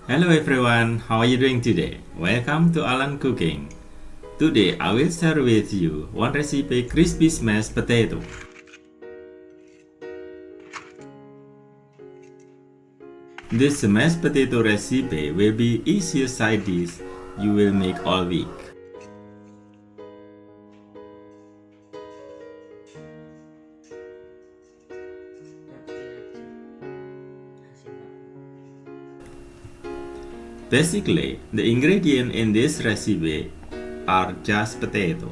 Hello everyone, how are you doing today? Welcome to Alan Cooking. Today I will share with you one recipe crispy smashed potato. This mashed potato recipe will be easiest side dish you will make all week. Basically, the ingredients in this recipe are just potato,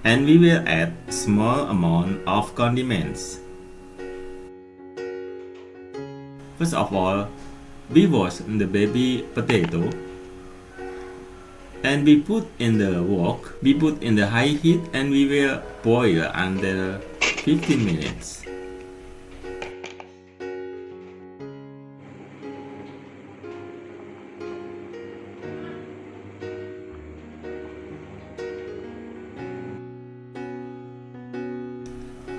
and we will add small amount of condiments. First of all, we wash the baby potato and we put in the wok. We put in the high heat and we will boil under 15 minutes.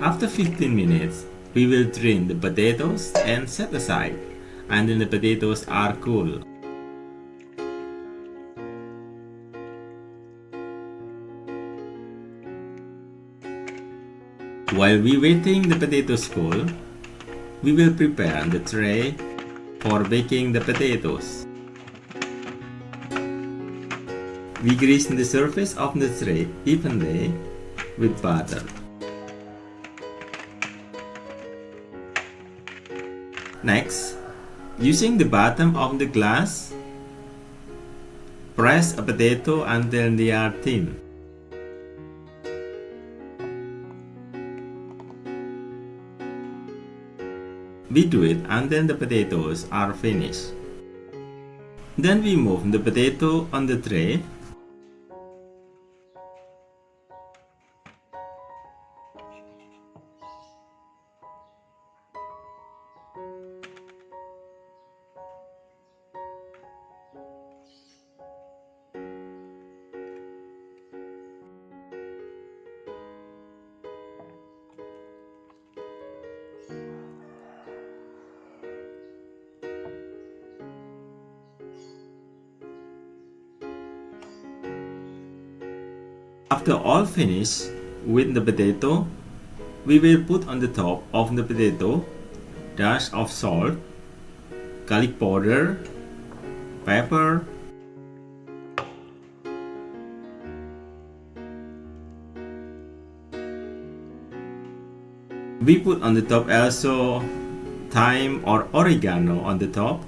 After 15 minutes, we will drain the potatoes and set aside until the potatoes are cool. While we waiting the potatoes cool, we will prepare the tray for baking the potatoes. We grease the surface of the tray evenly with butter. Next, using the bottom of the glass, press a potato until they are thin. We do it until the potatoes are finished. Then we move the potato on the tray. After all finished with the potato, we will put on the top of the potato dash of salt, garlic powder, pepper, we put on the top also thyme or oregano on the top.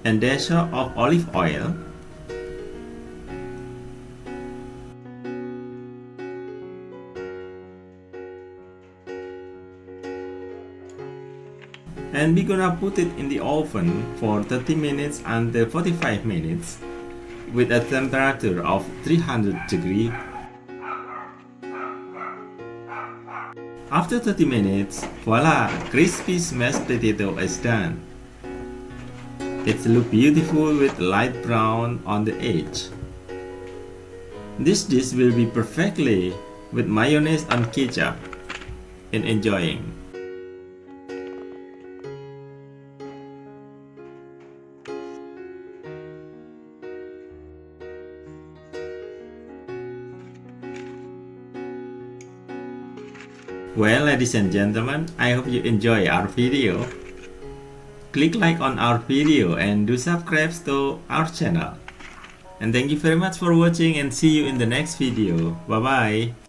And dash of olive oil. And we're gonna put it in the oven for 30 minutes until 45 minutes with a temperature of 300 degrees. After 30 minutes, voila! Crispy smashed potato is done. It looks beautiful with light brown on the edge. This dish will be perfectly with mayonnaise and ketchup and enjoying. Well, ladies and gentlemen, I hope you enjoy our video. Click like on our video and do subscribe to our channel. And thank you very much for watching and see you in the next video. Bye bye.